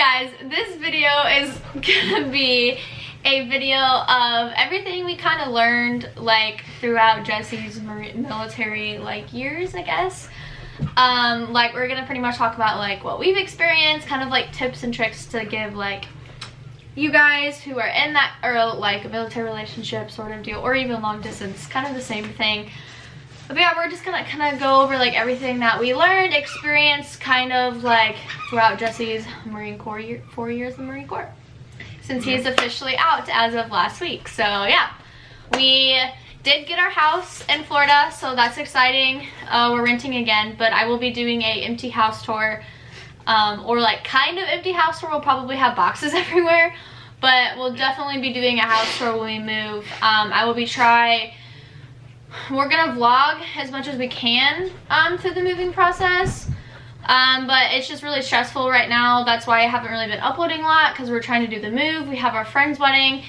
guys, this video is gonna be a video of everything we kind of learned like throughout Jesse's military like years, I guess. Like we're gonna pretty much talk about like what we've experienced, kind of like tips and tricks to give like you guys who are in that or like a military relationship sort of deal, or even long distance, kind of the same thing. But yeah, we're just gonna kind of go over like everything that we learned, experienced, kind of like throughout Jesse's Marine Corps 4 years in the Marine Corps, since he's officially out as of last week. So yeah, we did get our house in Florida, so that's exciting. We're renting again, but I will be doing a empty house tour, or like kind of empty house tour. We'll probably have boxes everywhere, but we'll definitely be doing a house tour when we move. We're gonna vlog as much as we can through the moving process, but it's just really stressful right now. That's why I haven't really been uploading a lot, because we're trying to do the move. We have our friend's wedding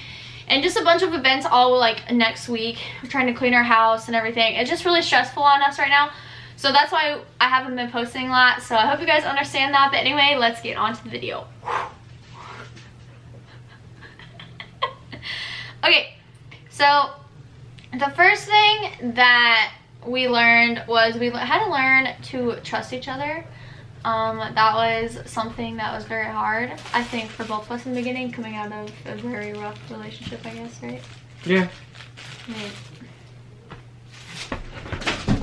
and just a bunch of events all like next week. We're trying to clean our house and everything. It's just really stressful on us right now, so that's why I haven't been posting a lot. So I hope you guys understand that. But anyway, let's get on to the video. Okay, so the first thing that we learned was we had to learn to trust each other. That was something that was very hard, I think, for both of us in the beginning, coming out of a very rough relationship, I guess, right? Yeah.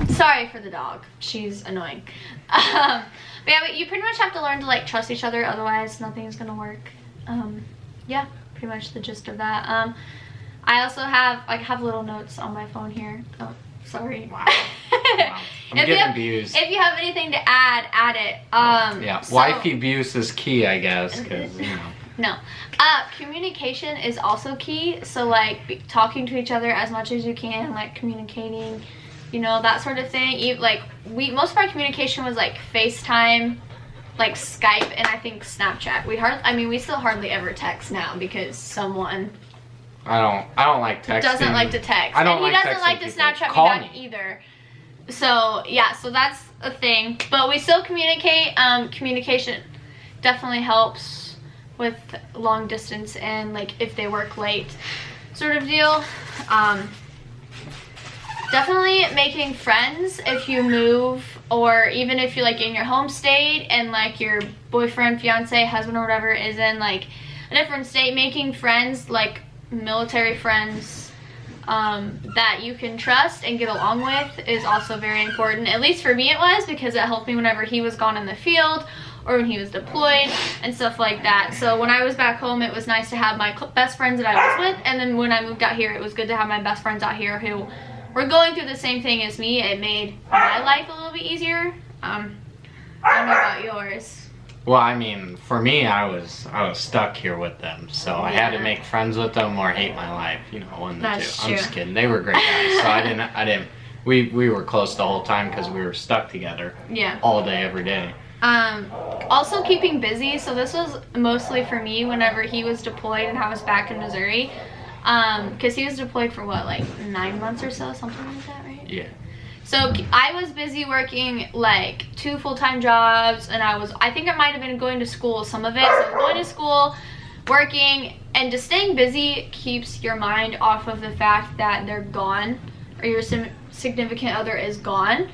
Sorry for the dog. She's annoying. But yeah, but you pretty much have to learn to like trust each other, otherwise nothing's gonna work. Yeah, pretty much the gist of that. I also have little notes on my phone here. Oh, sorry. Wow. Wow. I'm getting abused. If you have anything to add it. Yeah, so, wifey abuse is key, I guess, because, you know. No. Communication is also key. So, like, talking to each other as much as you can, like, communicating, you know, that sort of thing. Most of our communication was, like, FaceTime, like, Skype, and I think Snapchat. We still hardly ever text now because someone... I don't like texting. Doesn't like to text. I don't and he like doesn't like to people. Snapchat Call me back either. So yeah, so that's a thing. But we still communicate. Communication definitely helps with long distance and like if they work late sort of deal. Definitely making friends if you move, or even if you're like in your home state and like your boyfriend, fiance, husband, or whatever is in like a different state. Making friends, like military friends, that you can trust and get along with is also very important. At least for me it was, because it helped me whenever he was gone in the field or when he was deployed and stuff like that. So when I was back home, it was nice to have my best friends that I was with, and then when I moved out here, it was good to have my best friends out here who were going through the same thing as me. It made my life a little bit easier. I don't know about yours. Well, I mean, for me, I was stuck here with them, so I had to make friends with them or hate my life, you know, one of the That's two. true. I'm just kidding. They were great guys, so I didn't. We were close the whole time because we were stuck together. Yeah. All day, every day. Also keeping busy. So this was mostly for me whenever he was deployed and I was back in Missouri, because he was deployed for what, like 9 months or so, something like that, right? Yeah. So I was busy working like 2 full-time jobs, and I think I might have been going to school, some of it. So going to school, working, and just staying busy keeps your mind off of the fact that they're gone, or your significant other is gone.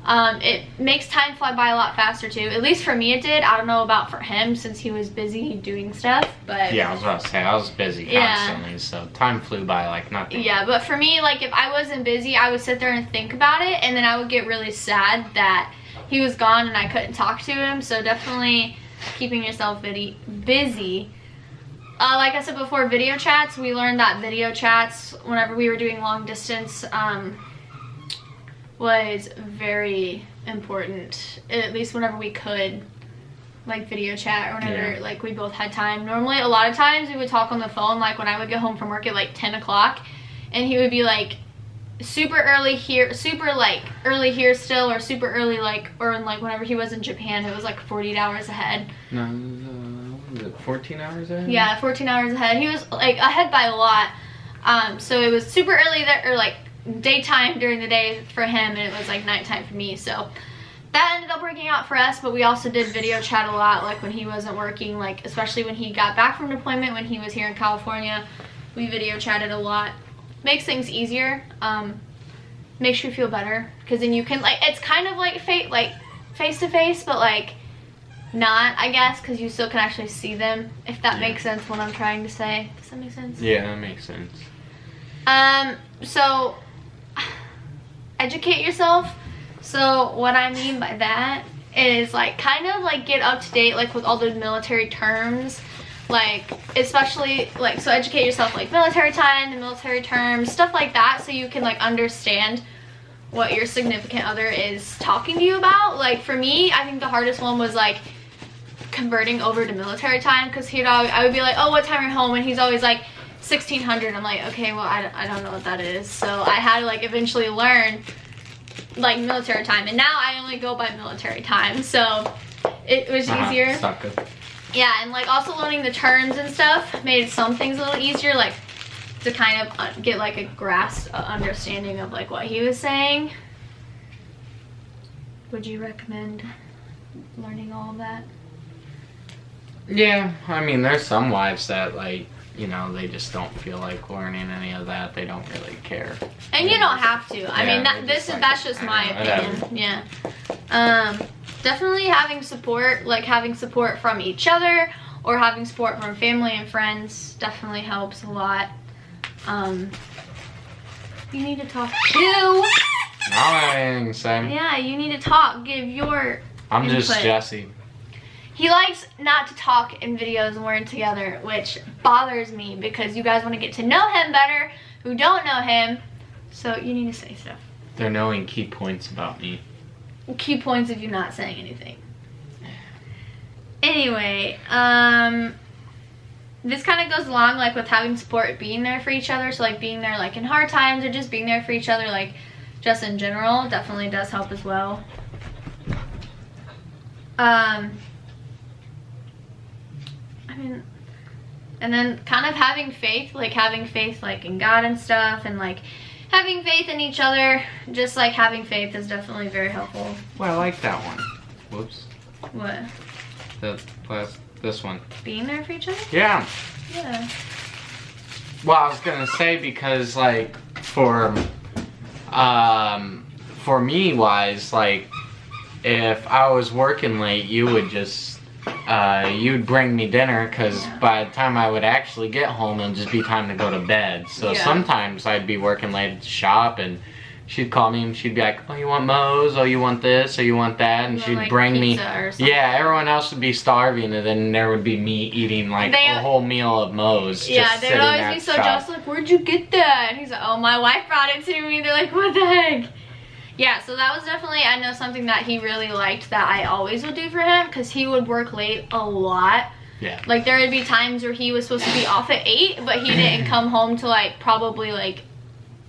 It makes time fly by a lot faster too. At least for me it did. I don't know about for him, since he was busy doing stuff, but... Yeah, I was about to say, I was busy constantly, so time flew by like nothing. Yeah, but for me, like, if I wasn't busy, I would sit there and think about it, and then I would get really sad that he was gone and I couldn't talk to him. So definitely keeping yourself busy. Like I said before, video chats. We learned that video chats, whenever we were doing long distance, was very important. At least whenever we could, like, video chat, or whenever like we both had time. Normally, a lot of times we would talk on the phone, like when I would get home from work at like 10 o'clock, and he would be like super early here still, or super early, like, or like whenever he was in Japan, it was like 48 hours ahead. No, was it 14 hours ahead? Yeah, 14 hours ahead. He was like ahead by a lot. So it was super early there, or like daytime during the day for him, and it was like nighttime for me. So that ended up working out for us, but we also did video chat a lot, like when he wasn't working, like especially when he got back from deployment, when he was here in California, we video chatted a lot. Makes things easier, makes you feel better, because then you can, like, it's kind of like face to face, but like not, I guess, because you still can actually see them, if that makes sense what I'm trying to say. Does that make sense? Yeah, that makes sense. So educate yourself. So what I mean by that is like kind of like get up to date like with all the military terms, like especially like, so educate yourself like military time, the military terms, stuff like that, so you can like understand what your significant other is talking to you about. Like for me, I think the hardest one was like converting over to military time, because I would be like, oh, what time are you home? And he's always like 1600. I'm like, okay, well, I don't know what that is. So I had to like eventually learn like military time, and now I only go by military time, so it was easier. Stuck it. Yeah, and like also learning the terms and stuff made some things a little easier, like to kind of get like a grasp, understanding of like what he was saying. Would you recommend learning all of that? Yeah, I mean, there's some wives that like, you know, they just don't feel like learning any of that. They don't really care. And you don't have to. I mean, that's just my opinion. Yeah. Definitely having support, like having support from each other or having support from family and friends definitely helps a lot. You need to talk too. Nothing, Sam. Yeah, you need to talk. Give your I'm input. just Jesse. He likes not to talk in videos when we're together, which bothers me because you guys want to get to know him better who don't know him, so you need to say stuff. They're knowing key points about me. Key points of you not saying anything. Anyway, this kind of goes along like with having support, being there for each other, so like being there like in hard times or just being there for each other, like just in general, definitely does help as well. And then kind of having faith like in God and stuff, and like having faith in each other, just like having faith is definitely very helpful. Well, I like that one. Whoops. What? This one. Being there for each other? Yeah. Yeah. Well, I was gonna say because like for me wise, like if I was working late, you would just you'd bring me dinner, because by the time I would actually get home, it'd just be time to go to bed. So sometimes I'd be working late at the shop, and she'd call me and she'd be like, oh, you want Moe's? Oh, you want this? Or you want that? And she'd like bring me. Yeah, everyone else would be starving, and then there would be me eating like a whole meal of Moe's. Yeah, they would always be so jealous, like, where'd you get that? And he's like, oh, my wife brought it to me. They're like, what the heck? Yeah, so that was definitely, I know, something that he really liked that I always would do for him, because he would work late a lot. Yeah. Like there would be times where he was supposed to be off at 8, but he didn't come home till like probably like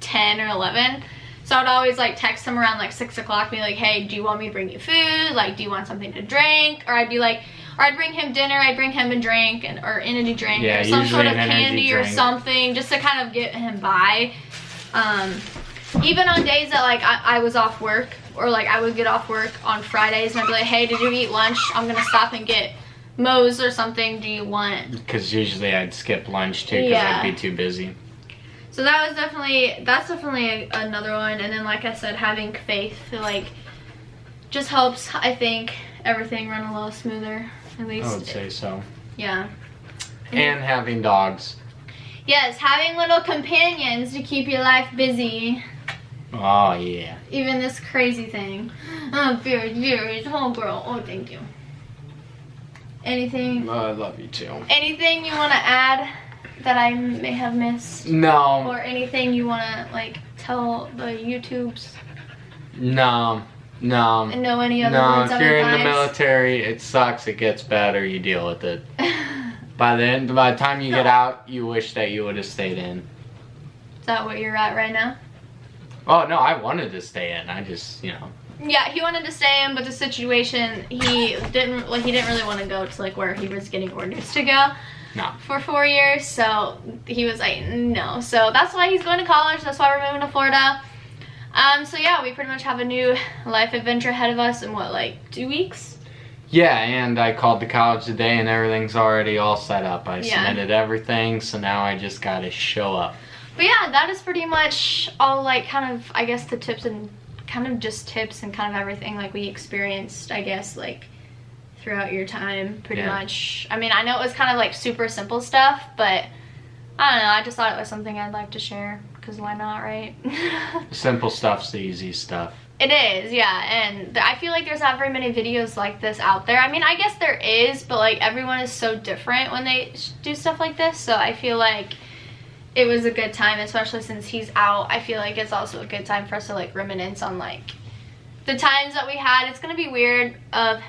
10 or 11. So I would always like text him around like 6 o'clock, be like, hey, do you want me to bring you food? Like, do you want something to drink? Or I'd be like, or I'd bring him dinner, I'd bring him a drink or energy drink or some sort of candy or something, just to kind of get him by. Even on days that like I was off work, or like I would get off work on Fridays and I'd be like, hey, did you eat lunch? I'm gonna stop and get Moe's or something. Do you want? Because usually I'd skip lunch too, because I'd be too busy. So that's definitely another one. And then like I said, having faith, like just helps, I think, everything run a little smoother, at least. I would say so. Yeah. And having dogs. Yes, having little companions to keep your life busy. Oh, yeah. Even this crazy thing. Oh, Furious, homegirl. Oh, thank you. Anything? I love you too. Anything you want to add that I may have missed? No. Or anything you want to, like, tell the YouTubes? No. And know any other words of advice? If you're in the military, it sucks, it gets better, you deal with it. By the time you get out, you wish that you would have stayed in. Is that what you're at right now? Oh, no, I wanted to stay in. I just, you know. Yeah, he wanted to stay in, but the situation, he didn't really want to go to like where he was getting orders to go. No. For 4 years, so he was like, no. So that's why he's going to college. That's why we're moving to Florida. So yeah, we pretty much have a new life adventure ahead of us in what, like 2 weeks? Yeah, and I called the college today and everything's already all set up. I Yeah. submitted everything, so now I just gotta show up. But yeah, that is pretty much all, like, kind of, I guess, the tips and kind of just tips and kind of everything, like, we experienced, I guess, like, throughout your time, pretty much. I mean, I know it was kind of, like, super simple stuff, but I don't know, I just thought it was something I'd like to share, because why not, right? Simple stuff's the easy stuff. It is, yeah, and I feel like there's not very many videos like this out there. I mean, I guess there is, but, like, everyone is so different when they do stuff like this, so I feel like it was a good time, especially since he's out. I feel like it's also a good time for us to, like, reminisce on, like, the times that we had. It's gonna be weird of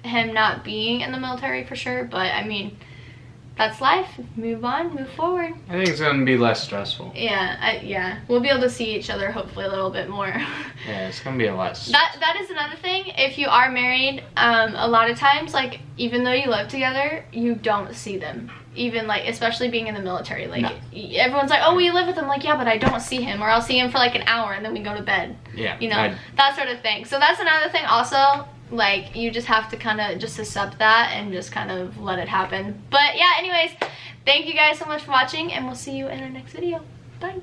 him not being in the military for sure, but, I mean, that's life. Move on, move forward. I think it's gonna be less stressful. Yeah, we'll be able to see each other hopefully a little bit more. Yeah, it's gonna be a lot. That is another thing. If you are married, a lot of times, like, even though you live together, you don't see them. Even, like, especially being in the military, like, No. Everyone's like, oh, we live with him. Like, yeah, but I don't see him, or I'll see him for like an hour and then we go to bed. Yeah, you know, that sort of thing. So that's another thing also. Like, you just have to kind of just accept that and just kind of let it happen. But yeah, anyways, thank you guys so much for watching, and we'll see you in our next video. Bye.